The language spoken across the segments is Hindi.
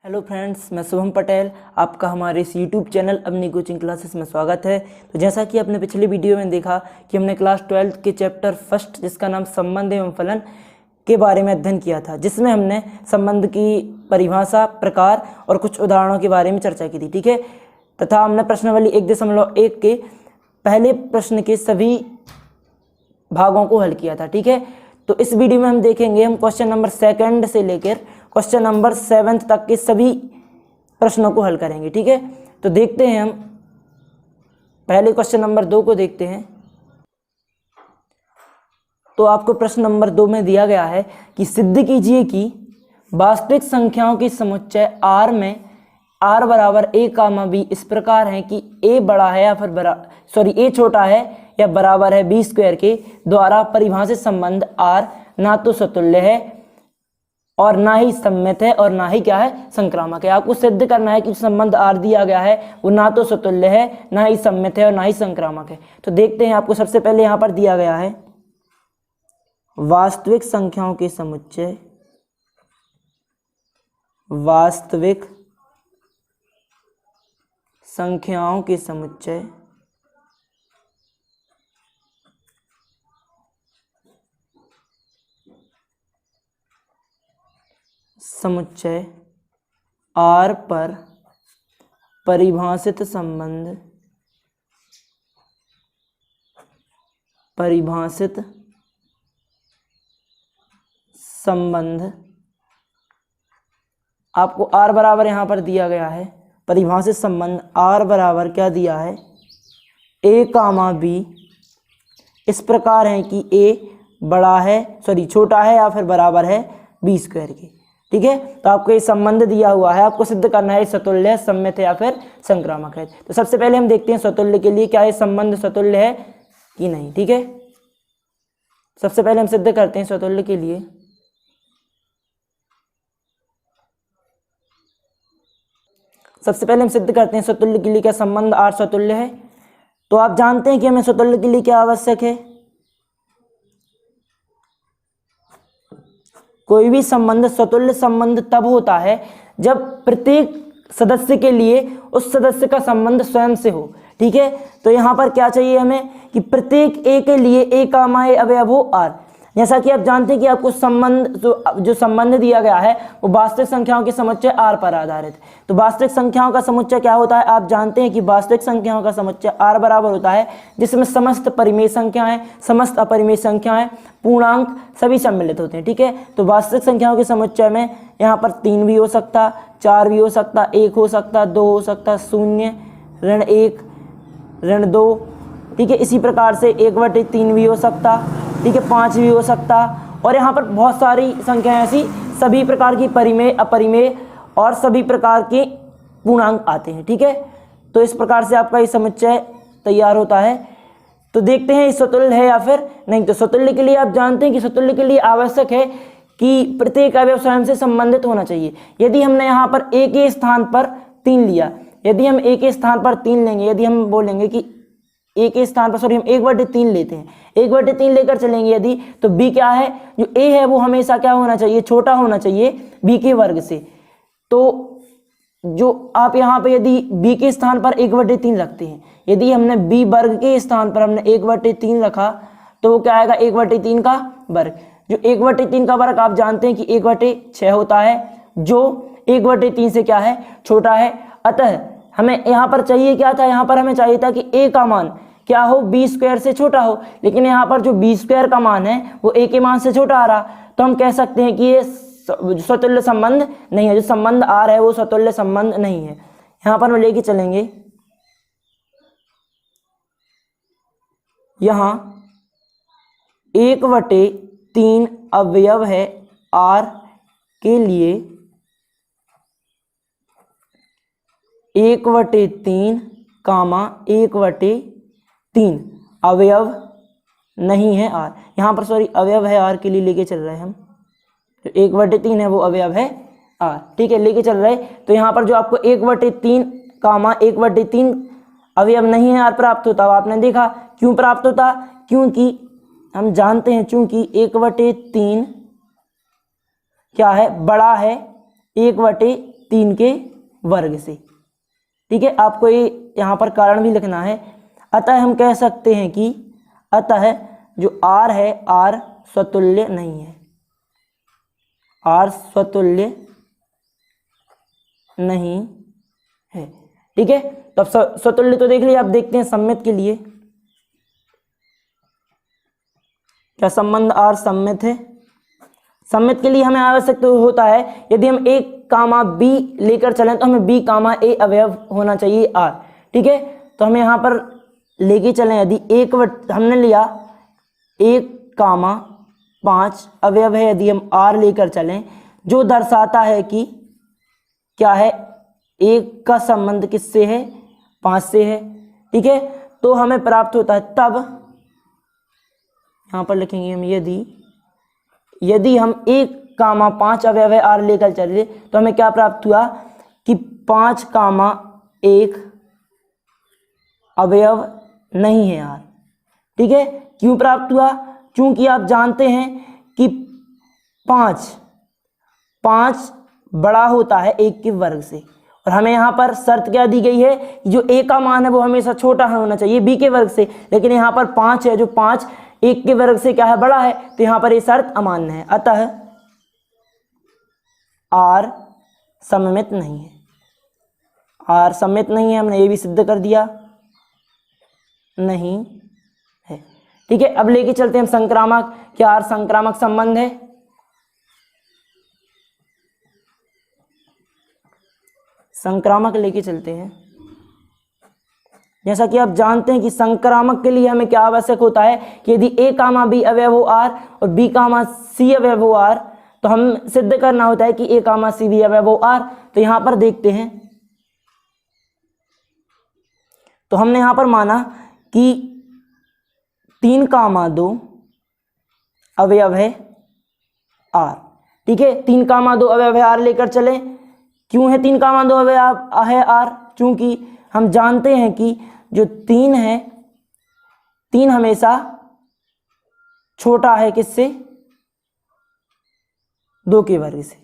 हेलो फ्रेंड्स, मैं शुभम पटेल। आपका हमारे इस यूट्यूब चैनल अपनी कोचिंग क्लासेस में स्वागत है। तो जैसा कि आपने पिछली वीडियो में देखा कि हमने क्लास 12 के चैप्टर फर्स्ट जिसका नाम संबंध एवं फलन के बारे में अध्ययन किया था, जिसमें हमने संबंध की परिभाषा, प्रकार और कुछ उदाहरणों के बारे में चर्चा की थी। ठीक है, तथा हमने प्रश्नावली 1.1 के पहले प्रश्न के सभी भागों को हल किया था। ठीक है, तो इस वीडियो में हम देखेंगे हम क्वेश्चन नंबर 2 से लेकर क्वेश्चन नंबर 7 तक के सभी प्रश्नों को हल करेंगे। ठीक है, तो देखते हैं हम पहले क्वेश्चन नंबर 2 को देखते हैं। तो आपको प्रश्न नंबर 2 में दिया गया है कि सिद्ध कीजिए कि वास्तविक संख्याओं की समुच्चय R में R बराबर a कामा b इस प्रकार है कि a बड़ा है या फिर a छोटा है या बराबर है b स्क्वायर के द्वारा परिभाषित संबंध R ना तो सतुल्य है और ना ही सममित है और ना ही क्या है, संक्रामक है। आपको सिद्ध करना है कि संबंध R दिया गया है वो ना तो सतुल्य है, ना ही सममित है और ना ही संक्रामक है। तो देखते हैं, आपको सबसे पहले यहाँ पर दिया गया है वास्तविक संख्याओं के समुच्चय, वास्तविक संख्याओं के समुच्चय R पर परिभाषित संबंध आपको R बराबर यहाँ पर दिया गया है। परिभाषित संबंध R बराबर क्या दिया है, a कामा b इस प्रकार है कि a बड़ा है छोटा है या फिर बराबर है b स्क्वायर के। ठीक है, तो आपको ये संबंध दिया हुआ है, आपको सिद्ध करना है सतुल्य है, सममित है या फिर संक्रामक है। तो सबसे पहले हम देखते हैं सतुल्य के लिए क्या ये संबंध सतुल्य है कि नहीं। ठीक है, सबसे पहले हम सिद्ध करते हैं सतुल्य के लिए। सबसे पहले हम सिद्ध करते हैं सतुल्य के लिए क्या संबंध R सतुल्य है। तो आप जानते हैं कि हमें सतुल्य के लिए क्या आवश्यक है, कोई भी संबंध सतुल्य संबंध तब होता है जब प्रत्येक सदस्य के लिए उस सदस्य का संबंध स्वयं से हो। ठीक है, तो यहाँ पर क्या चाहिए हमें कि प्रत्येक a के लिए a कामा a अवयव हो R। जैसा कि आप जानते हैं कि आपको संबंध जो संबंध दिया गया है वो वास्तविक संख्याओं के समुच्चय R पर आधारित है। तो वास्तविक संख्याओं का समुच्चय क्या होता है, आप जानते हैं कि वास्तविक संख्याओं का समुच्चय R बराबर होता है जिसमें समस्त परिमेय संख्याएं, समस्त अपरिमेय संख्याएं, पूर्णांक सभी सम्मिलित होते हैं। ठीक है, तो वास्तविक संख्याओं के समुच्चय में यहाँ पर 3 भी हो सकता, 4 भी हो सकता, 1 हो सकता, 2 हो सकता, 0, ऋण 1, ऋण 2। ठीक है, इसी प्रकार से 1/3 भी हो सकता। ठीक है, 5 भी हो सकता, और यहाँ पर बहुत सारी संख्याएं ऐसी सभी प्रकार की परिमेय, अपरिमेय और सभी प्रकार के पूर्णांक आते हैं। ठीक है, तो इस प्रकार से आपका ये समुच्चय तैयार होता है। तो देखते हैं इस सतुल्य है या फिर नहीं। तो सतुल्य के लिए आप जानते हैं कि सतुल्य के लिए आवश्यक है कि प्रत्येक अवयव स्वयं से संबंधित होना चाहिए। यदि हमने यहाँ पर a के स्थान पर 3 लिया, यदि हम a के स्थान पर 3 लेंगे, यदि हम बोलेंगे कि a के स्थान पर हम 1/3 लेते हैं, 1/3 लेकर चलेंगे यदि, तो b क्या है, जो a है वो हमेशा क्या होना चाहिए, छोटा होना चाहिए b के वर्ग से। तो जो आप यहाँ पे यदि b के स्थान पर 1/3 रखते हैं, यदि हमने b वर्ग के स्थान पर हमने 1/3 रखा तो वो क्या आएगा, 1/3 का वर्ग। जो 1/3 का वर्ग आप जानते हैं कि 1/6 होता है, जो 1/3 से क्या है, छोटा है। अतः हमें यहाँ पर चाहिए क्या था, यहाँ पर हमें चाहिए था कि a का मान क्या हो, b स्क्वायर से छोटा हो, लेकिन यहाँ पर जो b स्क्वायर का मान है वो a के मान से छोटा आ रहा। तो हम कह सकते हैं कि ये सतुल्य संबंध नहीं है, जो संबंध R है वो सतुल्य संबंध नहीं है। यहाँ पर हम लेके चलेंगे, यहाँ 1/3 अवयव है R के लिए 1/3 कामा 1/3 अवयव नहीं है R। यहाँ पर अवयव है R के लिए लेके चल रहे हैं हम, जो 1/3 है वो अवयव है R। ठीक है, लेके चल रहे। तो यहाँ पर जो आपको 1/3 कामा 1/3 अवयव नहीं है R प्राप्त होता, आपने देखा क्यों प्राप्त होता, क्योंकि हम जानते हैं चूंकि 1/3 क्या है, बड़ा है 1/4 3 के वर्ग से। ठीक है, आपको ये यहाँ पर कारण भी लिखना है। अतः हम कह सकते हैं कि अतः जो r है r स्वतुल्य नहीं है, r स्वतुल्य नहीं है। ठीक है, तो अब स्वतुल्य तो देख लिया, अब देखते हैं सममित के लिए। क्या संबंध r सममित है? सममित के लिए हमें आवश्यक तो होता है, यदि हम a कामा b लेकर चलें तो हमें b कामा a अवयव होना चाहिए r। ठीक है, तो हमें यहाँ पर लेके चलें, यदि हमने लिया 1 कामा 5 अवयव है, यदि हम r लेकर चलें, जो दर्शाता है कि क्या है, 1 का संबंध किससे है, 5 से है। ठीक है, तो हमें प्राप्त होता है, तब यहाँ पर लिखेंगे हम यदि हम 1 कामा 5 अवयव है r लेकर चले तो हमें क्या प्राप्त हुआ कि 5 कामा 1 अवयव नहीं है r। ठीक है, क्यों प्राप्त हुआ? क्योंकि आप जानते हैं कि 5 बड़ा होता है 1 के वर्ग से, और हमें यहाँ पर शर्त क्या दी गई है कि जो a का मान है वो हमेशा छोटा होना चाहिए b के वर्ग से, लेकिन यहाँ पर 5 है, जो 5 1 के वर्ग से क्या है, बड़ा है, तो यहाँ पर ये शर्त अमान्य है। अतः r सममित नहीं है, r सममित नहीं है, हमने ये भी सिद्ध कर दिया नहीं है। ठीक है, अब लेके चलते हैं हम संक्रामक। क्या r संक्रामक संबंध है? संक्रामक लेके चलते हैं। जैसा कि आप जानते हैं कि संक्रामक के लिए हमें क्या आवश्यक होता है कि यदि a कामा b अवयव हो r और b कामा c अवयव हो r, तो हम सिद्ध करना होता है कि a कामा c भी अवयव हो r। तो यहां पर देखते हैं, तो हमने यहां पर माना कि 3 कामा 2 अवयव है r। ठीक है, 3 कामा 2 अवयव है r लेकर चले। क्यों है 3 कामा 2 अवयव है r? क्योंकि हम जानते हैं कि जो 3 है, 3 हमेशा छोटा है किससे, 2 के वर्ग से।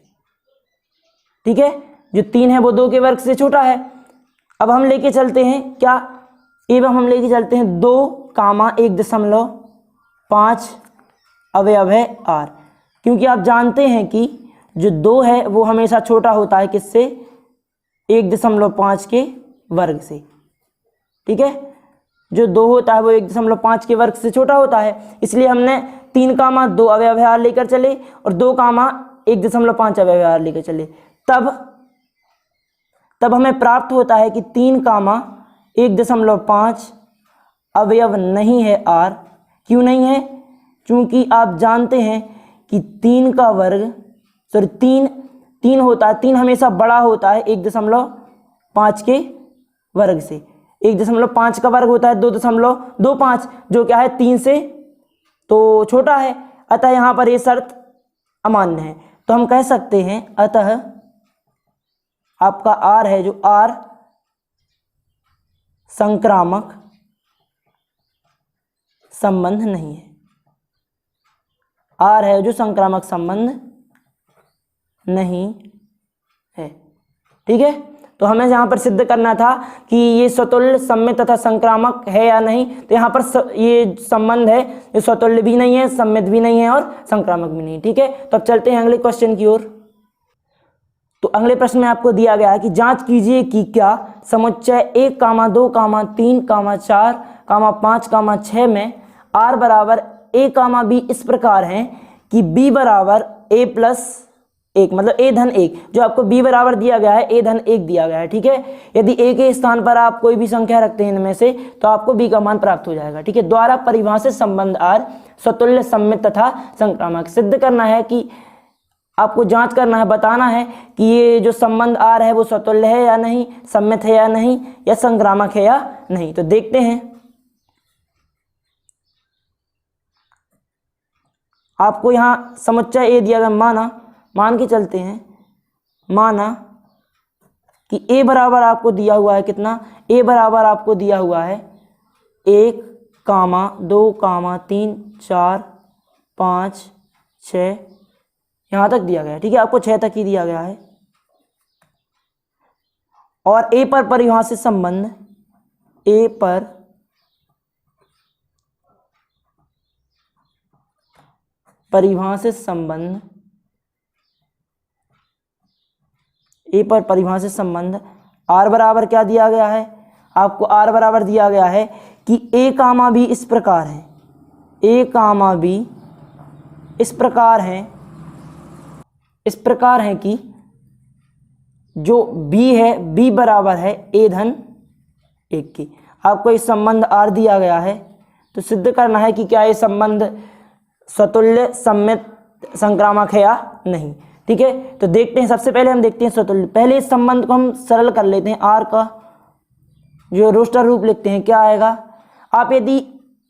ठीक है, जो 3 है वो 2 के वर्ग से छोटा है। अब हम लेके चलते हैं क्या, एवं हम लेके चलते हैं 2 कामा 1.5 अवयव है r, क्योंकि आप जानते हैं कि जो 2 है वो हमेशा छोटा होता है किससे, 1.5 के वर्ग से। ठीक है, जो 2 होता है वो 1.5 के वर्ग से छोटा होता है, इसलिए हमने 3 कामा 2 अवयव है r लेकर चले और 2 कामा 1.5 अवयव है r लेकर चले। तब हमें प्राप्त होता है कि 3 कामा 1.5 अवयव नहीं है r। क्यों नहीं है? क्योंकि आप जानते हैं कि 3 का वर्ग, सॉरी 3 होता है, 3 हमेशा बड़ा होता है 1.5 के वर्ग से। 1.5 का वर्ग होता है 2.25, जो क्या है 3 से तो छोटा है। अतः यहाँ पर ये शर्त अमान्य है। तो हम कह सकते हैं अतः आपका r है, जो r संक्रामक संबंध नहीं है, r है जो संक्रामक संबंध नहीं है। ठीक है, तो हमें यहाँ पर सिद्ध करना था कि ये स्वतुल्य, सममित तथा संक्रामक है या नहीं। तो यहाँ पर ये संबंध है, ये स्वतुल्य भी नहीं है, सममित भी नहीं है और संक्रामक भी नहीं। ठीक है, तो अब चलते हैं अगले क्वेश्चन की ओर। तो अगले प्रश्न में आपको दिया गया है कि जांच कीजिए कि क्या समुच्चय 1 कामा 2 कामा 3 कामा 4 कामा 5 कामा 6 में r बराबर a कामा b इस प्रकार है कि b बराबर a प्लस 1, मतलब a धन 1, जो आपको b बराबर दिया गया है a धन 1 दिया गया है। ठीक है, यदि a के स्थान पर आप कोई भी संख्या रखते हैं इनमें से तो आपको b का मान प्राप्त हो जाएगा। ठीक है, द्वारा परिभाषित संबंध r स्वतुल्य, सममित तथा संक्रामक सिद्ध करना है कि आपको जांच करना है, बताना है कि ये जो संबंध r है वो स्वतुल्य है या नहीं, सममित है या नहीं, या संक्रामक है या नहीं। तो देखते हैं, आपको यहाँ समुच्चय a दिया गया, मान के चलते हैं, माना कि a बराबर आपको दिया हुआ है कितना, a बराबर आपको दिया हुआ है 1 कामा 2 कामा 3 4 5 6, यहाँ तक दिया गया है। ठीक है, आपको 6 तक ही दिया गया है। और ए पर परिभाषित संबंध, ए पर परिभाषित संबंध, ए पर परिभाषित संबंध आर बराबर क्या दिया गया है, आपको आर बराबर दिया गया है कि ए कामा बी इस प्रकार है, ए कामा बी इस प्रकार है कि जो बी है बी बराबर है ए धन 1 की। आपको इस संबंध आर दिया गया है, तो सिद्ध करना है कि क्या ये संबंध स्वतुल्य सममित संक्रामक है या नहीं। ठीक है, तो देखते हैं, सबसे पहले हम देखते हैं स्वतुल्य। पहले इस संबंध को हम सरल कर लेते हैं, आर का जो रोस्टर रूप लिखते हैं क्या आएगा। आप यदि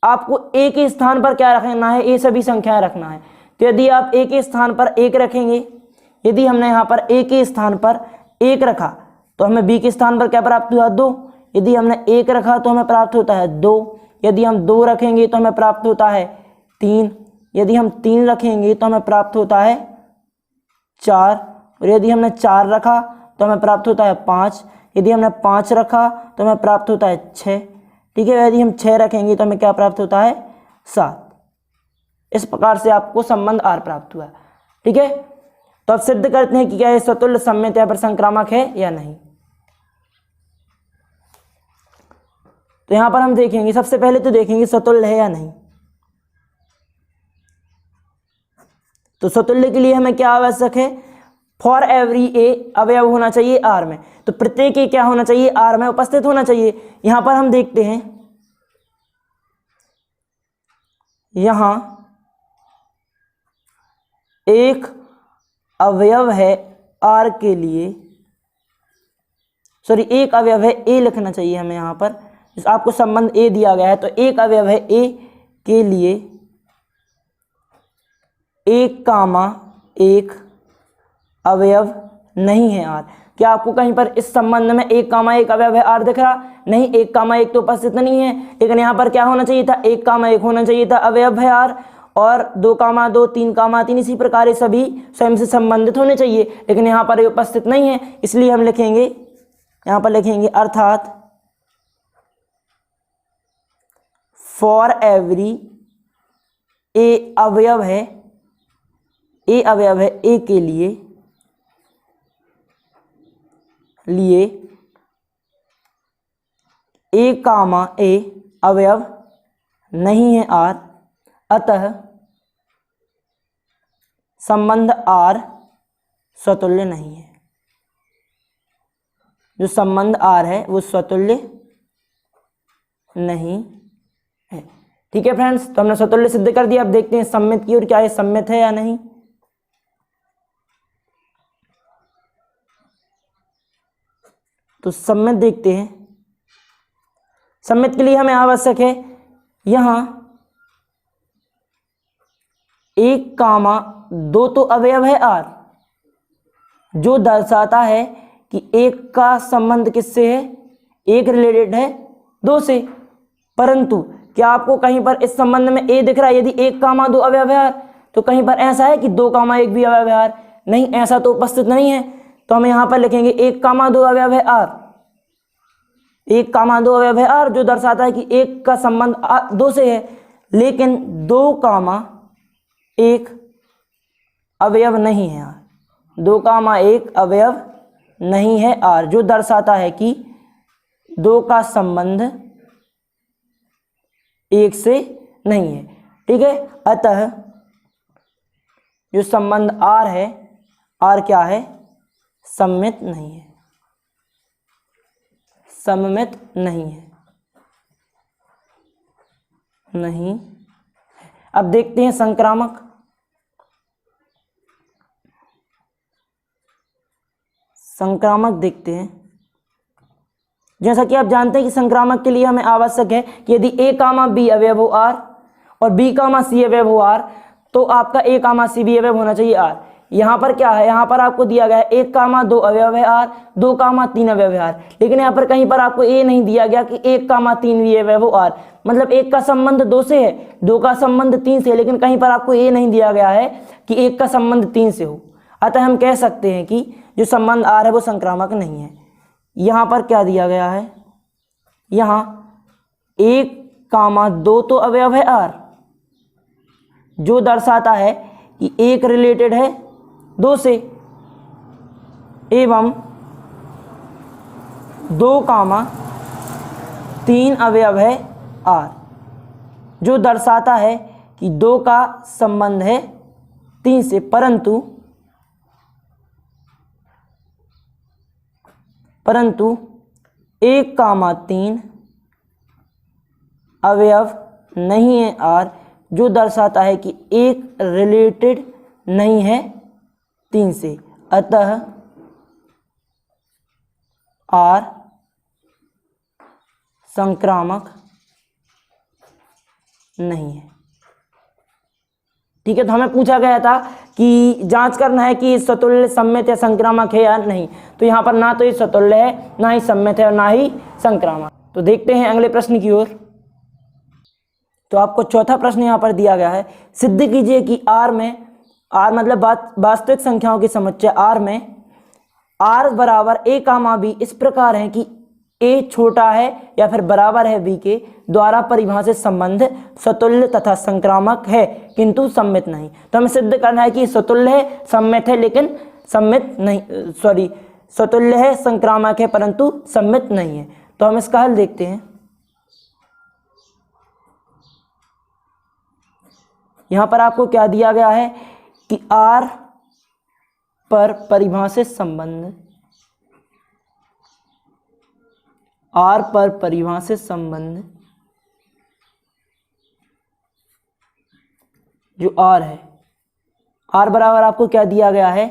आपको ए के स्थान पर क्या रखना है, ए सभी संख्याएं रखना है, तो यदि आप ए के स्थान पर 1 रखेंगे, यदि हमने यहाँ पर ए के स्थान पर 1 रखा तो हमें बी के स्थान पर क्या प्राप्त हुआ 2, यदि हमने 1 रखा तो हमें प्राप्त होता है 2, यदि हम 2 रखेंगे तो हमें प्राप्त होता है 3, यदि हम 3 रखेंगे तो हमें प्राप्त होता है 4, और यदि हमने 4 रखा तो हमें प्राप्त होता है 5, यदि हमने 5 रखा तो हमें प्राप्त होता है 6। ठीक है, यदि हम 6 रखेंगे तो हमें क्या प्राप्त होता है 7। इस प्रकार से आपको संबंध आर प्राप्त हुआ। ठीक है, तो अब सिद्ध करते हैं कि क्या ये स्वतुल्य सममित या संक्रामक है या नहीं। तो यहां पर हम देखेंगे, सबसे पहले तो देखेंगे स्वतुल्य है या नहीं। तो स्वतुल्य के लिए हमें क्या आवश्यक है, फॉर एवरी ए अवयव होना चाहिए आर में, तो प्रत्येक ए क्या होना चाहिए, आर में उपस्थित होना चाहिए। यहां पर हम देखते हैं, यहां एक अवयव है आर के लिए, सॉरी एक अवयव है ए लिखना चाहिए हमें यहां पर, आपको संबंध ए दिया गया है, तो एक अवयव है ए के लिए 1, अवयव नहीं है आर। क्या आपको कहीं पर इस संबंध में 1, अवयव है आर दिख रहा, नहीं, 1, तो उपस्थित नहीं है, लेकिन यहाँ पर क्या होना चाहिए था, 1, होना चाहिए था, अवयव है आर, और 2, 2, 3, इसी प्रकार ये सभी स्वयं से संबंधित होने चाहिए, लेकिन यहाँ पर ये उपस्थित नहीं है, इसलिए हम लिखेंगे, यहाँ पर लिखेंगे अर्थात फॉर एवरी ए अवयव है ए के लिए 1, अवयव नहीं है आर, अतः संबंध आर स्वतुल्य नहीं है। जो संबंध आर है वो स्वतुल्य नहीं है। ठीक है फ्रेंड्स, तो हमने स्वतुल्य सिद्ध कर दिया। अब देखते हैं सम्मित की, और क्या ये सम्मित है या नहीं। तो सम्मित देखते हैं। सम्मित के लिए हमें आवश्यक है यहां 1, 2 तो अवयव है आर, जो दर्शाता है कि 1 का संबंध किससे है, 1 रिलेटेड है 2 से। परंतु क्या आपको कहीं पर इस संबंध में ए दिख रहा है, यदि 1, 2 अवयव है आर, तो कहीं पर ऐसा है कि 2, 1 भी अवयव है आर, नहीं, ऐसा तो उपस्थित नहीं है। तो हम यहां पर लिखेंगे 1, 2 अवयव है आर, 1, 2 अवयव है आर, जो दर्शाता है कि 1 का संबंध 2 से है, लेकिन 2, 1 अवयव नहीं है आर, 2, 1 अवयव नहीं है आर, जो दर्शाता है कि 2 का संबंध 1 से नहीं है। ठीक है, अतः जो संबंध आर है, आर क्या है, सम्मित नहीं है, सममित नहीं है, नहीं। अब देखते हैं संक्रामक। संक्रामक देखते हैं। जैसा कि आप जानते हैं कि संक्रामक के लिए हमें आवश्यक है कि यदि A, B अवयव हो R और B, C अवयव हो R, तो आपका A, C भी अवयव होना चाहिए R। यहाँ पर क्या है, यहाँ पर आपको दिया गया है 1, 2 अवयव है R, 2, 3 अवयव है R, लेकिन यहाँ पर कहीं पर आपको ये नहीं दिया गया कि 1, 3 भी अवयव हो R, मतलब 1 का संबंध 2 से है, 2 का संबंध 3 से, लेकिन कहीं पर आपको ये नहीं दिया गया है कि 1 का संबंध 3 से हो। अतः हम कह सकते हैं कि जो संबंध R है वो संक्रामक नहीं है। यहाँ पर क्या दिया गया है, यहाँ 1,2 तो अवयव है आर, जो दर्शाता है कि 1 रिलेटेड है 2 से, एवं 2,3 अवयव है आर, जो दर्शाता है कि 2 का संबंध है 3 से, परंतु 1,3 अवयव नहीं है आर, जो दर्शाता है कि 1 रिलेटेड नहीं है 3 से, अतः आर संक्रामक नहीं है। ठीक है, तो हमें पूछा गया था कि जांच करना है कि स्वतुल्य सम्मित या संक्रामक है या नहीं, तो यहाँ पर ना तो ये स्वतुल्य है, ना ही सम्मित है और ना ही संक्रामक। तो देखते हैं अगले प्रश्न की ओर। तो आपको चौथा प्रश्न यहाँ पर दिया गया है, सिद्ध कीजिए कि आर में, आर मतलब वास्तविक संख्याओं की समुच्चय आर में आर बराबर a, b इस प्रकार है कि a छोटा है या फिर बराबर है b के द्वारा परिभाषित संबंध स्वतुल्य तथा संक्रामक है किंतु सम्मित नहीं। तो हमें सिद्ध करना है कि स्वतुल्य है, सम्मित है, लेकिन सम्मित नहीं, स्वतुल्य है, संक्रामक है, परंतु सम्मित नहीं है। तो हम इसका हल देखते हैं। यहाँ पर आपको क्या दिया गया है कि R पर परिभाषित संबंध, R पर परिभाषित संबंध जो R है, R बराबर आपको क्या दिया गया है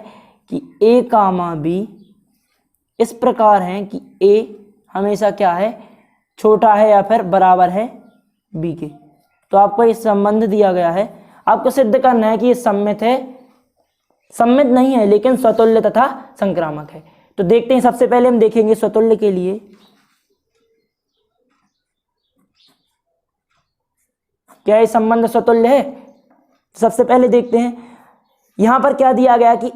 कि a, b इस प्रकार है कि a हमेशा क्या है, छोटा है या फिर बराबर है b के। तो आपको ये संबंध दिया गया है, आपको सिद्ध करना है कि ये सम्मित है, सम्मित नहीं है लेकिन स्वतुल्य तथा संक्रामक है। तो देखते हैं, सबसे पहले हम देखेंगे स्वतुल्य के लिए। क्या ये संबंध स्वतुल्य है? सबसे पहले देखते हैं, यहां पर क्या दिया गया कि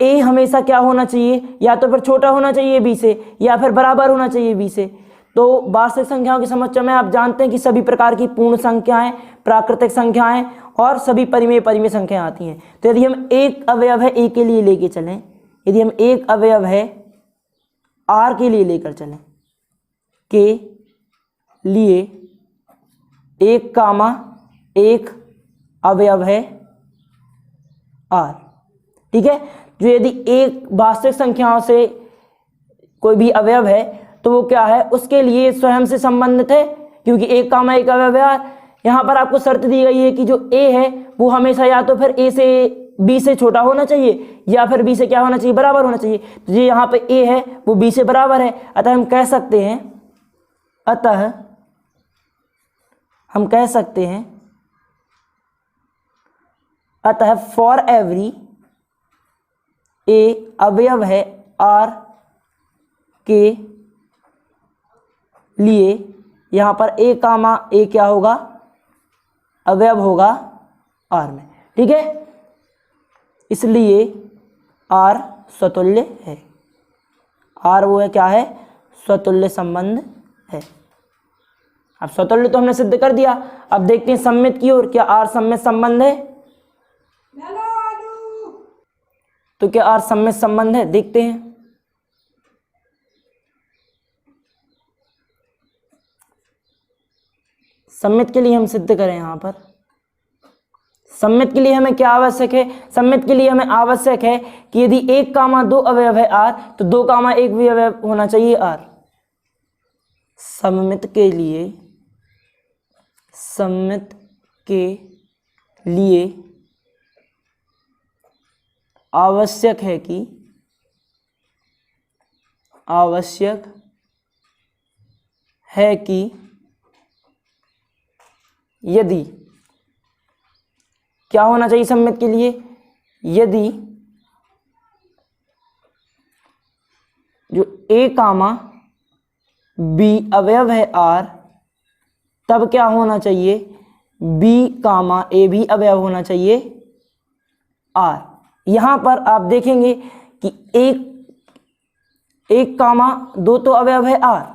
a हमेशा क्या होना चाहिए, या तो फिर छोटा होना चाहिए b से या फिर बराबर होना चाहिए b से। तो वास्तविक संख्याओं की समस्या में आप जानते हैं कि सभी प्रकार की पूर्ण संख्याएं, प्राकृतिक संख्याएं और सभी परिमेय परिमेय संख्याएं आती हैं। तो यदि हम एक अवयव है a के लिए लेके चलें, यदि हम एक अवयव है r के लिए लेकर चलें, के लिए 1,1 अवयव है r, ठीक है। जो यदि एक वास्तविक संख्याओं से कोई भी अवयव है तो वो क्या है, उसके लिए स्वयं से संबंधित है, क्योंकि 1,1 अवयव है r। यहाँ पर आपको शर्त दी गई है कि जो a है वो हमेशा या तो फिर a से b से छोटा होना चाहिए या फिर b से क्या होना चाहिए, बराबर होना चाहिए। तो ये यहाँ पे a है वो b से बराबर है, अतः हम कह सकते हैं, अतः फॉर एवरी a अवयव है r के लिए यहाँ पर a, a क्या होगा, अवयव होगा r में, ठीक है। इसलिए r स्वतुल्य है, r वो है क्या है, स्वतुल्य संबंध है। अब स्वतुल्य तो हमने सिद्ध कर दिया, अब देखते हैं सम्मित की ओर। क्या r सम्मित संबंध है? तो क्या r सम्मित संबंध है? देखते हैं। सम्मित के लिए हम सिद्ध करें, यहाँ पर सम्मित के लिए हमें क्या आवश्यक है, सम्मित के लिए हमें आवश्यक है कि यदि 1,2 अवयव है r तो 2,1 भी अवयव होना चाहिए r। सम्मित के लिए आवश्यक है कि यदि क्या होना चाहिए सम्मित के लिए, यदि जो a, b अवयव है r तब क्या होना चाहिए, b, a भी अवयव होना चाहिए r। यहां पर आप देखेंगे कि 1 कामा 2 तो अवयव है आर,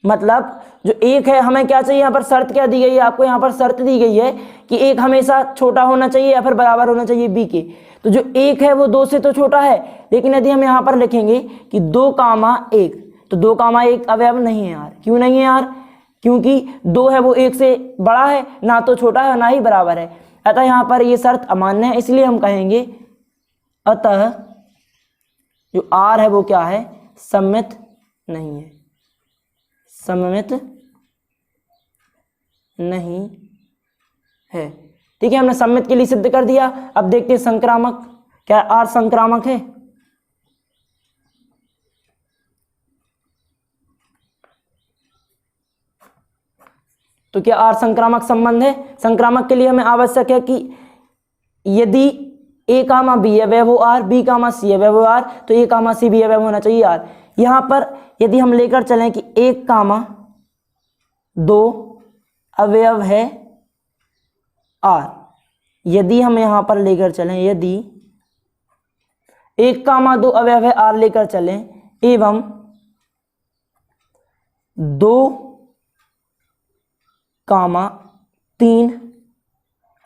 मतलब जो 1 है, हमें क्या चाहिए यहाँ पर, शर्त क्या दी गई है आपको, यहाँ पर शर्त दी गई है कि 1 हमेशा छोटा होना चाहिए या फिर बराबर होना चाहिए बी के। तो जो 1 है वो 2 से तो छोटा है, लेकिन यदि हम यहाँ पर लिखेंगे कि 2 कामा 1, तो 2 कामा 1 अवयव नहीं है यार। क्यों नहीं है यार? क्योंकि 2 है वो 1 से बड़ा है, ना तो छोटा है ना ही बराबर है, अतः यहाँ पर ये शर्त अमान्य है। इसलिए हम कहेंगे अतः जो आर है वो क्या है, सममित नहीं है, सममित नहीं है। ठीक है, हमने सममित के लिए सिद्ध कर दिया। अब देखते हैं संक्रामक, क्या आर संक्रामक है? तो क्या आर संक्रामक संबंध है? संक्रामक के लिए हमें आवश्यक है कि यदि ए कामा बी अवयव हो आर, बी कामा सी अवयव हो आर, तो ए कामा सी भी अवयव होना चाहिए आर। यहां पर यदि हम लेकर चलें कि 1 कामा 2 अवयव है आर, यदि हम यहां पर लेकर चलें, यदि 1 कामा 2 अवयव है आर लेकर चलें एवं 2 कामा 3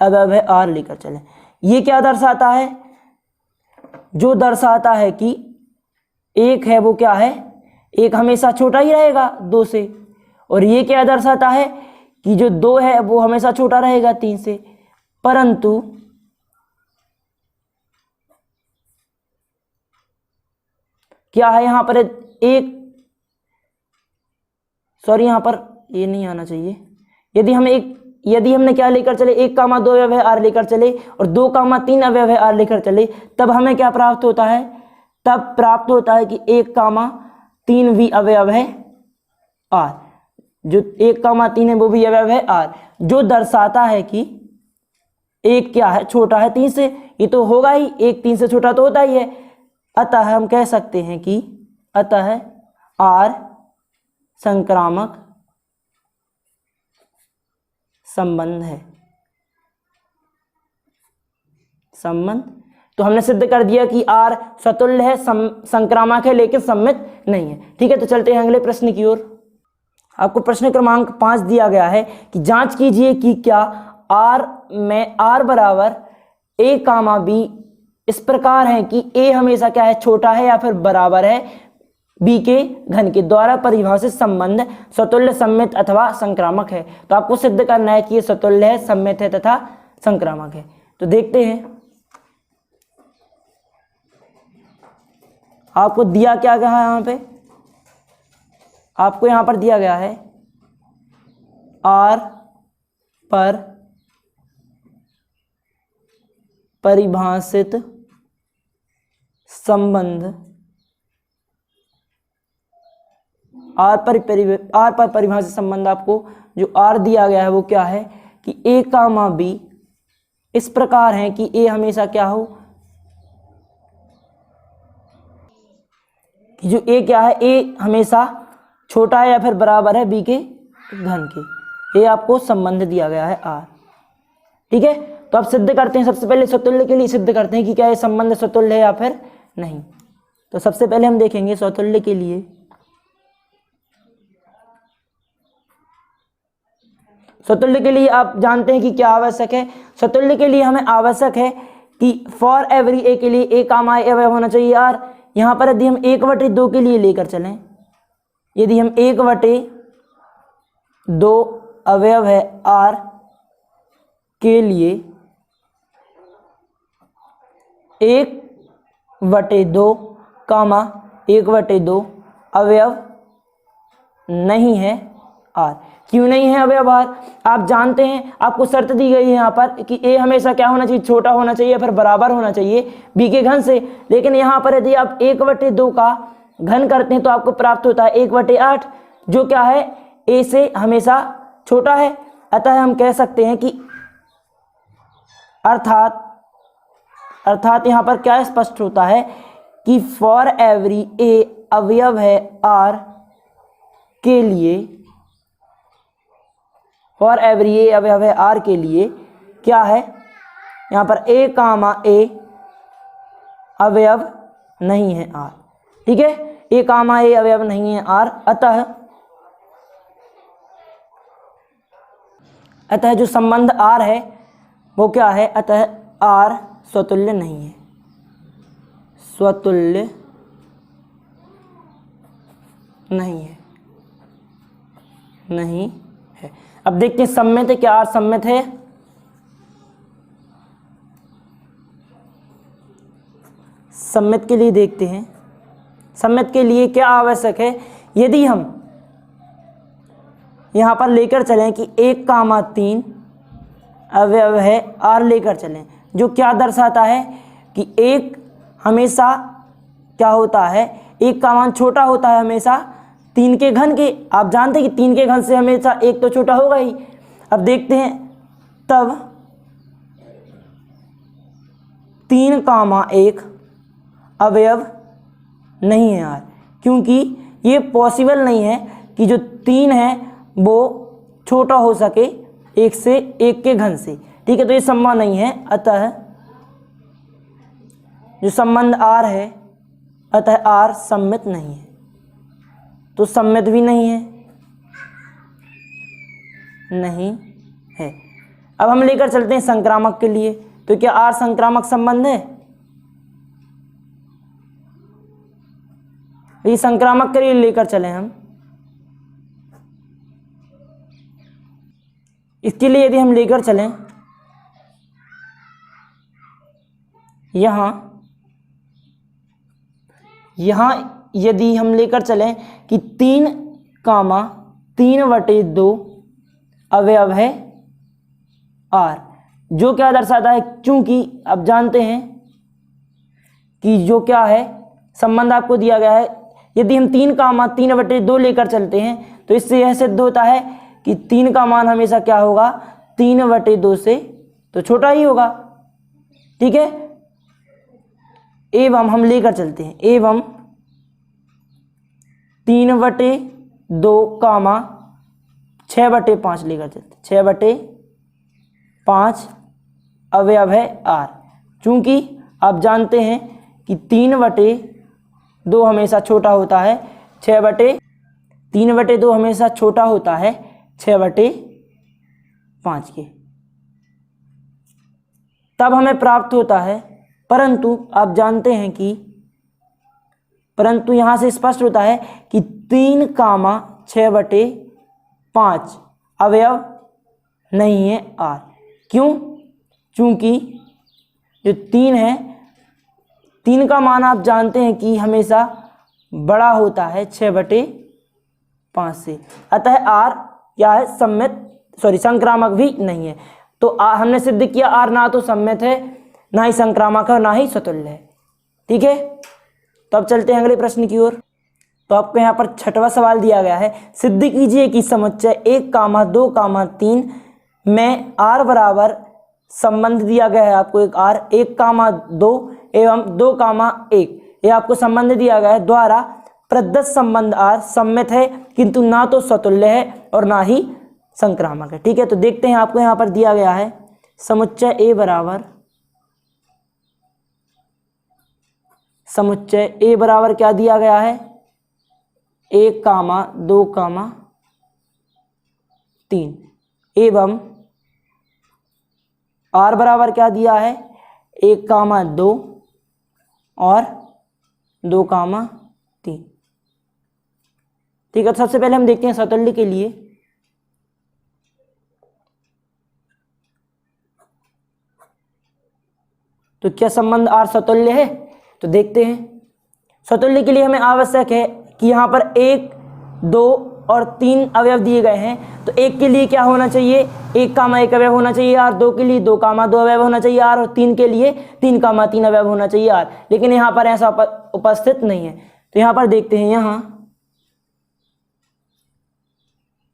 अवयव है आर लेकर चलें, ये क्या दर्शाता है? जो दर्शाता है कि 1 है वो क्या है, 1 हमेशा छोटा ही रहेगा 2 से, और ये क्या दर्शाता है कि जो 2 है वो हमेशा छोटा रहेगा 3 से। परंतु क्या है यहाँ पर यहां पर ये नहीं आना चाहिए। यदि हमने क्या लेकर चले, 1 कामा 2 अवयव है आर लेकर चले और 2 कामा 3 अवयव है आर लेकर चले, तब हमें क्या प्राप्त होता है? तब प्राप्त होता है कि 1 कामा 3 भी अवयव है आर, जो 1 कामा 3 है वो भी अवयव है आर, जो दर्शाता है कि 1 क्या है, छोटा है 3 से। ये तो होगा ही, 1 3 से छोटा तो होता ही है। अतः हम कह सकते हैं कि अतः आर संक्रामक संबंध है। संबंध तो हमने सिद्ध कर दिया कि आर स्वतुल्य है, संक्रामक है, लेकिन सममित नहीं है। ठीक है, तो चलते हैं अगले प्रश्न की ओर। आपको प्रश्न क्रमांक 5 दिया गया है कि जांच कीजिए कि क्या आर में आर बराबर ए कामा बी इस प्रकार है कि ए हमेशा क्या है, छोटा है या फिर बराबर है बी के घन के द्वारा परिभाषित संबंध स्वतुल्य, सममित अथवा संक्रामक है। तो आपको सिद्ध करना है कि ये स्वतुल्य है, सममित है तथा संक्रामक है। तो देखते हैं आपको दिया क्या गया है। यहाँ पे आपको यहाँ पर दिया गया है आर पर परिभाषित संबंध, आर पर परिभाषित संबंध, आपको जो आर दिया गया है वो क्या है कि ए कामा बी इस प्रकार है कि ए हमेशा क्या हो, कि जो ए क्या है, ए हमेशा छोटा है या फिर बराबर है बी के घन के। ये आपको संबंध दिया गया है आर। ठीक है, तो अब सिद्ध करते हैं। सबसे पहले स्वतुल्य के लिए सिद्ध करते हैं कि क्या ये संबंध स्वतुल्य है या फिर नहीं। तो सबसे पहले हम देखेंगे स्वतुल्य के लिए। स्वतुल्य के लिए आप जानते हैं कि क्या आवश्यक है। स्वतुल्य के लिए हमें आवश्यक है कि फॉर एवरी ए के लिए ए कामा ए अवयव होना चाहिए आर। यहाँ पर यदि हम 1/2 के लिए लेकर चलें, यदि हम 1/2 अवयव है आर के लिए 1/2 कामा 1/2 अवयव नहीं है आर। क्यों नहीं है अवयव आर? आप जानते हैं, आपको शर्त दी गई है यहाँ पर कि ए हमेशा क्या होना चाहिए, छोटा होना चाहिए, फिर बराबर होना चाहिए बी के घन से। लेकिन यहाँ पर यदि आप 1/2 का घन करते हैं तो आपको प्राप्त होता है 1/8, जो क्या है, ए से हमेशा छोटा है। अतः हम कह सकते हैं कि अर्थात यहाँ पर क्या स्पष्ट होता है कि फॉर एवरी ए अवयव है आर के लिए, फॉर एवरी ए अवयव है आर के लिए क्या है, यहाँ पर ए कामा ए अवयव नहीं है आर। ठीक है, ए कामा ए अवयव नहीं है आर, अतः जो संबंध आर है वो क्या है, अतः आर स्वतुल्य नहीं है, स्वतुल्य नहीं है, नहीं है। अब देखते हैं सम्मित है, क्या आर सम्मित है? सम्मित के लिए देखते हैं, सम्मित के लिए क्या आवश्यक है। यदि हम यहाँ पर लेकर चलें कि 1,3 अवयव है आर लेकर चलें, जो क्या दर्शाता है कि एक हमेशा क्या होता है, एक का मान छोटा होता है हमेशा 3 के घन के। आप जानते हैं कि 3 के घन से हमेशा एक तो छोटा होगा ही। अब देखते हैं, तब 3,1 अवयव नहीं है यार, क्योंकि ये पॉसिबल नहीं है कि जो 3 है वो छोटा हो सके 1 से 1 के घन से। ठीक है, तो ये संभव नहीं है, अतः जो संबंध आर है, अतः आर सम्मित नहीं है, तो सम्मित भी नहीं है, नहीं है। अब हम लेकर चलते हैं संक्रामक के लिए, तो क्या आर संक्रामक संबंध है? ये संक्रामक के लिए लेकर चले हम। इसके लिए यदि हम लेकर चलें यहाँ यदि हम लेकर चलें कि 3,3/2 अवयव है आर, जो क्या दर्शाता है, क्योंकि अब जानते हैं कि जो क्या है संबंध आपको दिया गया है, यदि हम 3,3/2 लेकर चलते हैं तो इससे यह सिद्ध होता है कि 3 का मान हमेशा क्या होगा, 3/2 से तो छोटा ही होगा। ठीक है, एवं हम लेकर चलते हैं, एवं 3/2 6/5 लेकर चलते हैं, 6/5 अवयव है आर। चूंकि आप जानते हैं कि 3/2 हमेशा छोटा होता है 3/2 हमेशा छोटा होता है 6/5 के, तब हमें प्राप्त होता है। परंतु आप जानते हैं कि परंतु यहां से स्पष्ट होता है कि 3,6/5 अवयव नहीं है आर। क्यों? चूंकि जो 3 है, 3 का मान आप जानते हैं कि हमेशा बड़ा होता है 6/5 से, अतः आर क्या है, संक्रामक भी नहीं है। तो हमने सिद्ध किया आर ना तो सम्मित है, ना ही संक्रामक है, ना ही स्वतुल्य है। ठीक है, तो अब चलते हैं अगले प्रश्न की ओर। तो आपको यहाँ पर 6वां सवाल दिया गया है, सिद्ध कीजिए कि समुच्चय 1,2,3 में आर बराबर संबंध दिया गया है। आपको एक आर 1,2 एवं 2,1 ये आपको संबंध दिया गया है, द्वारा प्रदत्त संबंध आर सम्मित है, किंतु ना तो स्वतुल्य है और ना ही संक्रामक है। ठीक है, तो देखते हैं, आपको यहाँ पर दिया गया है समुच्चय ए बराबर क्या दिया गया है, 1,2,3 एवं आर बराबर क्या दिया है, 1,2 और 2,3। ठीक है, तो सबसे पहले हम देखते हैं स्वतुल्य के लिए। तो क्या संबंध आर स्वतुल्य है? तो देखते हैं, स्वतुल्य के लिए हमें आवश्यक है कि यहाँ पर 1, 2 और 3 अवयव दिए गए हैं। तो 1 के लिए क्या होना चाहिए, 1,1 अवयव होना चाहिए आर, 2 के लिए 2,2 अवयव होना चाहिए आर, और 3 के लिए 3,3 अवयव होना चाहिए आर। लेकिन यहाँ पर ऐसा उपस्थित नहीं है। तो यहाँ पर देखते हैं, यहाँ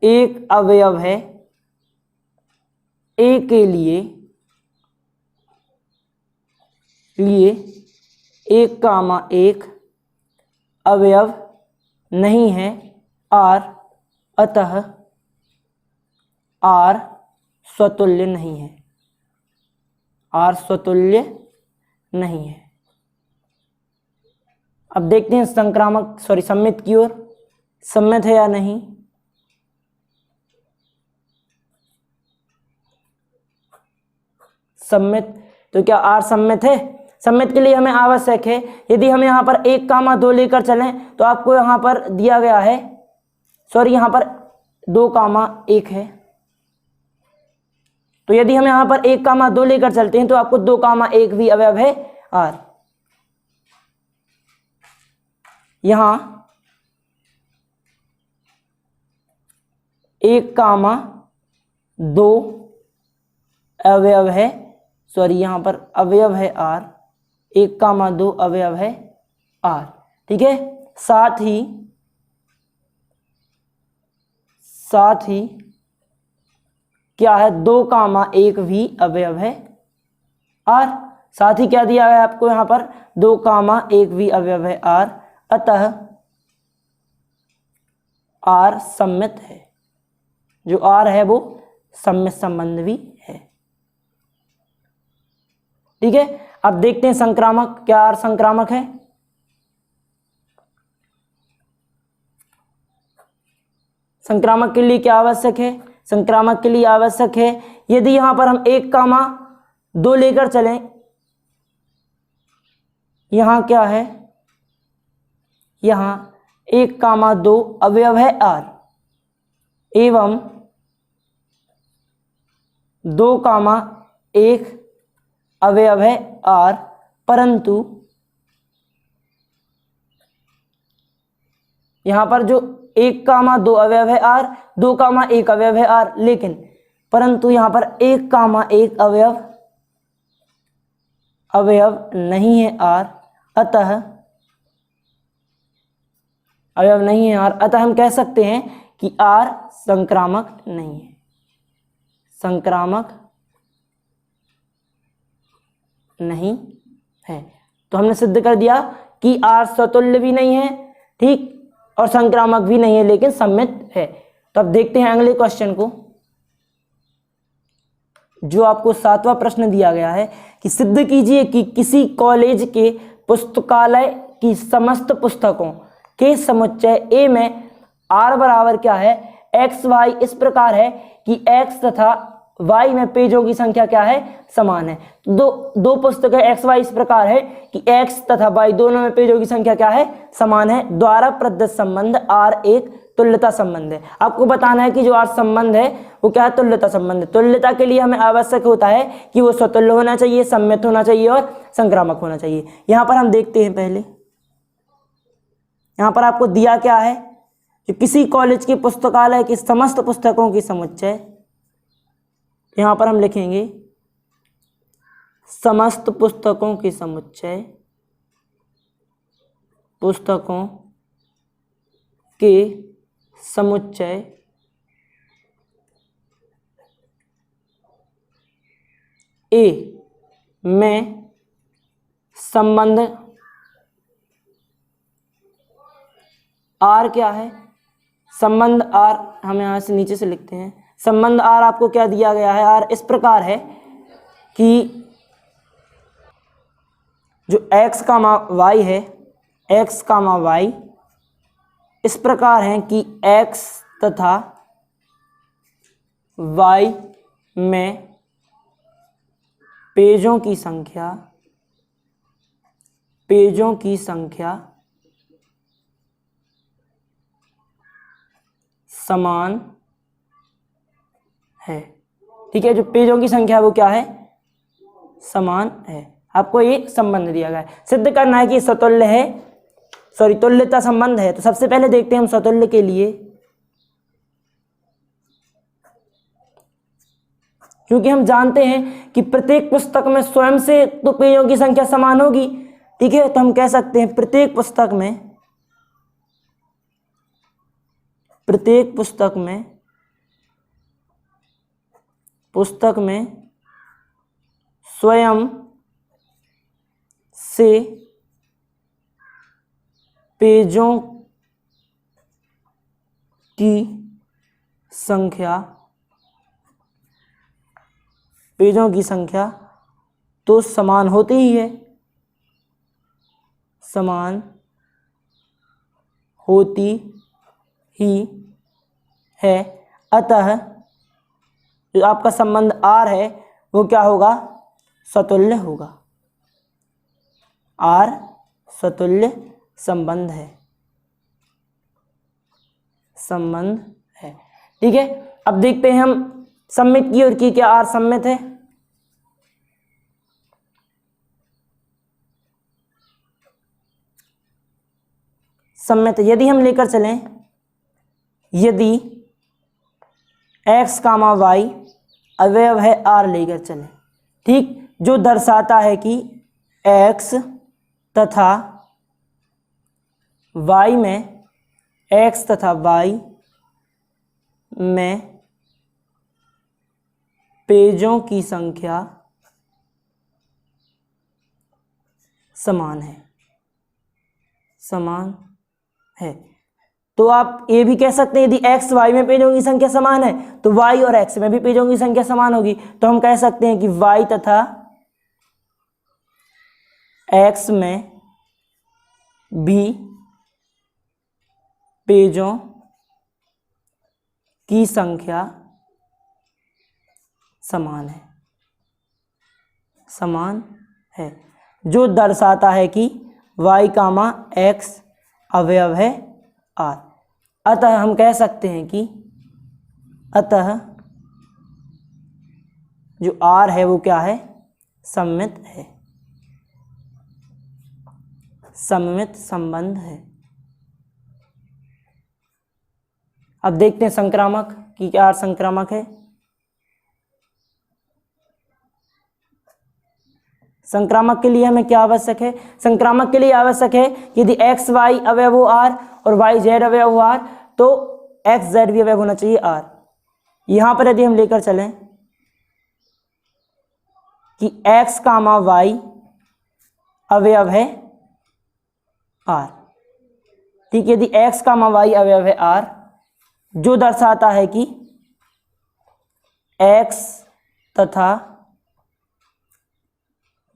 1 अवयव है ए के लिए 1,1 अवयव नहीं है आर, अतः आर स्वतुल्य नहीं है, आर स्वतुल्य नहीं है। अब देखते हैं सम्मित की ओर, सम्मित है या नहीं। सम्मित, तो क्या आर सम्मित है? सम्मित के लिए हमें आवश्यक है, यदि हम यहाँ पर 1,2 लेकर चलें तो आपको यहाँ पर दिया गया है, यहाँ पर 2,1 है। तो यदि हम यहाँ पर 1,2 लेकर चलते हैं तो आपको 2,1 भी अवयव है आर। यहाँ 1,2 अवयव है, यहाँ पर अवयव है आर, 1,2 अवयव है आर। ठीक है, साथ ही क्या है, 2,1 भी अवयव है आर। साथ ही क्या दिया गया है आपको यहाँ पर, 2,1 भी अवयव है आर, अतः आर सम्मित है। जो आर है वो सम्मित संबंध भी है। ठीक है, अब देखते हैं संक्रामक, क्या आर संक्रामक है? संक्रामक के लिए क्या आवश्यक है? संक्रामक के लिए आवश्यक है, यदि यहां पर हम 1,2 लेकर चलें, यहां क्या है, यहां 1,2 अवयव है आर एवं 2,1 अवयव है आर, परंतु यहां पर जो 1,2 अवयव है आर, 2,1 अवयव है आर, लेकिन परंतु यहां पर 1,1 अवयव नहीं है आर, अतः अवयव नहीं है आर, अतः हम कह सकते हैं कि आर संक्रामक नहीं है। संक्रामक नहीं है। तो हमने सिद्ध कर दिया कि आर स्वतुल्य भी नहीं है, ठीक, और संक्रामक भी नहीं है, लेकिन सम्मित है। तो अब देखते हैं अगले क्वेश्चन को, जो आपको 7वां प्रश्न दिया गया है कि सिद्ध कीजिए कि किसी कॉलेज के पुस्तकालय की समस्त पुस्तकों के समुच्चय ए में आर बराबर क्या है, एक्स वाई इस प्रकार है कि एक्स तथा वाई में पेजों की संख्या क्या है, समान है। दो पुस्तकें एक्स वाई इस प्रकार है कि एक्स तथा वाई दोनों में पेजों की संख्या क्या है, समान है, द्वारा प्रदत्त संबंध आर एक तुल्यता संबंध है। आपको बताना है कि जो आर संबंध है वो क्या है, तुल्यता संबंध। तुल्यता के लिए हमें आवश्यक होता है कि वो स्वतुल्य होना चाहिए, सम्मित होना चाहिए और संक्रामक होना चाहिए। यहां पर हम देखते हैं, पहले यहां पर आपको दिया क्या है, कि किसी कॉलेज के पुस्तकालय की समस्त पुस्तकों की समुच्चय, यहां पर हम लिखेंगे समस्त पुस्तकों की समुच्चय, पुस्तकों के समुच्चय ए में संबंध आर क्या है, संबंध आर हम यहां से नीचे से लिखते हैं। संबंध आर आपको क्या दिया गया है, आर इस प्रकार है कि जो x कामा वाई है, x कामा वाई इस प्रकार है कि x तथा y में पेजों की संख्या समान है। ठीक है, जो पेजों की संख्या वो क्या है, समान है। आपको ये संबंध दिया गया है, सिद्ध करना है कि स्वतुल्य है, तुल्यता संबंध है। तो सबसे पहले देखते हैं हम स्वतुल्य के लिए, क्योंकि हम जानते हैं कि प्रत्येक पुस्तक में स्वयं से तो पेजों की संख्या समान होगी। ठीक है, तो हम कह सकते हैं प्रत्येक पुस्तक में स्वयं से पेजों की संख्या तो समान होती ही है, समान होती ही है, अतः जो आपका संबंध आर है वो क्या होगा, स्वतुल्य होगा। आर स्वतुल्य संबंध है, संबंध है। ठीक है, अब देखते हैं हम सममित की और की, क्या आर सममित है। सममित यदि हम लेकर चलें, यदि x कामा वाई अवयव है आर लेकर चलें, ठीक, जो दर्शाता है कि x तथा y में, x तथा y में पेजों की संख्या समान है, समान है। तो आप ये भी कह सकते हैं यदि x y में पेजों की संख्या समान है तो y और x में भी पेजों की संख्या समान होगी। तो हम कह सकते हैं कि y तथा x में भी पेजों की संख्या समान है, समान है, जो दर्शाता है कि y कामा x अवयव है r। अतः हम कह सकते हैं कि अतः जो r है वो क्या है, सममित है, सममित संबंध है। अब देखते हैं संक्रामक कि क्या r संक्रामक है। संक्रामक के लिए हमें क्या आवश्यक है, संक्रामक के लिए आवश्यक है कि यदि x y अवयव हो r और y z अवयव हो r तो x z भी अवयव होना चाहिए r। यहां पर यदि हम लेकर चलें कि x कामा y अवयव है r, ठीक, यदि x कामा y अवयव है r, जो दर्शाता है कि x तथा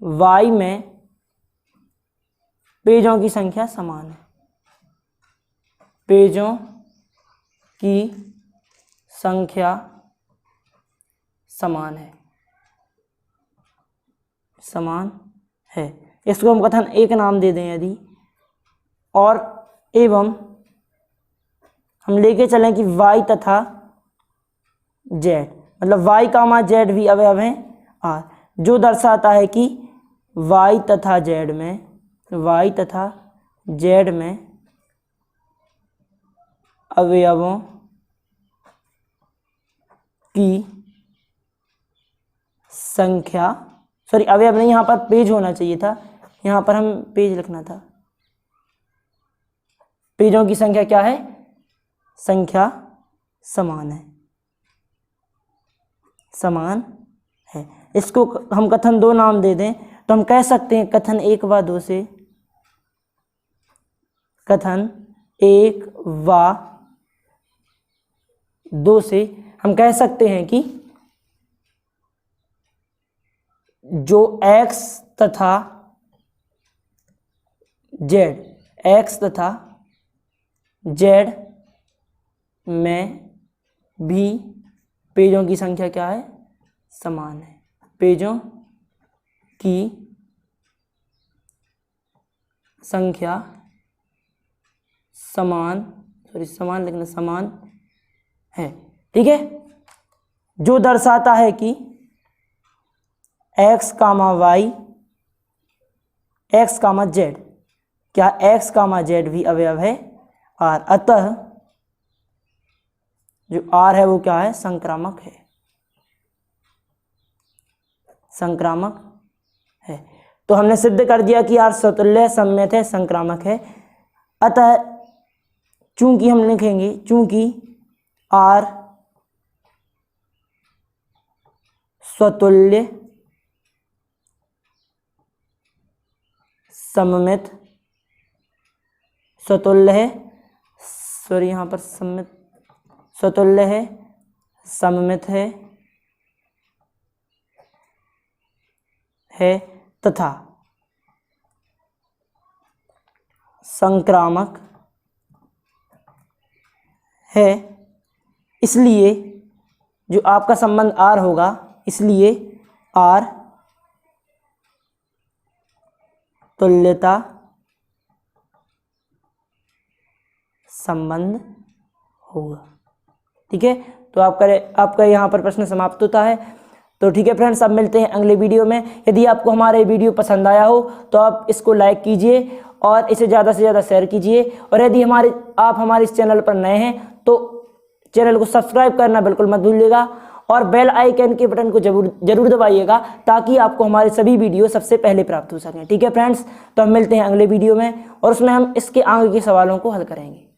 y में पेजों की संख्या समान है, पेजों की संख्या समान है, समान है। इसको हम कथन एक नाम दे दें यदि, और एवं हम लेके चलें कि y तथा z, मतलब y कामा z भी अवयव हैं r, जो दर्शाता है कि y तथा z में, y तथा z में अवयवों की संख्या, सॉरी अवयव नहीं, यहाँ पर पेज होना चाहिए था, यहाँ पर हम पेज लिखना था। पेजों की संख्या क्या है, संख्या समान है, समान है। इसको हम कथन दो नाम दे दें तो हम कह सकते हैं कथन एक व दो से, कथन एक व दो से हम कह सकते हैं कि जो x तथा z, x तथा z में भी पेजों की संख्या क्या है, समान है, पेजों की संख्या समान, सॉरी समान लिखना, समान है। ठीक है, जो दर्शाता है कि x कामा y, x कामा z, क्या x कामा z भी अवयव है r, अतः जो r है वो क्या है, संक्रामक है, संक्रामक है। तो हमने सिद्ध कर दिया कि r स्वतुल्य, सममित है, संक्रामक है। अतः चूंकि हम लिखेंगे, चूंकि r स्वतुल्य, सममित, स्वतुल्य है, सॉरी यहाँ पर सममित, स्वतुल्य है, सममित है तथा संक्रामक है, इसलिए जो आपका संबंध आर होगा, इसलिए आर तुल्यता संबंध होगा। ठीक है, तो आपका यहाँ पर प्रश्न समाप्त होता है। तो ठीक है फ्रेंड्स, अब मिलते हैं अगले वीडियो में। यदि आपको हमारा ये वीडियो पसंद आया हो तो आप इसको लाइक कीजिए और इसे ज़्यादा से ज़्यादा शेयर कीजिए, और यदि आप हमारे इस चैनल पर नए हैं तो चैनल को सब्सक्राइब करना बिल्कुल मत भूलिएगा, और बेल आइकन के बटन को जरूर दबाइएगा ताकि आपको हमारे सभी वीडियो सबसे पहले प्राप्त हो सकें। ठीक है फ्रेंड्स, तो हम मिलते हैं अगले वीडियो में और उसमें हम इसके आगे के सवालों को हल करेंगे।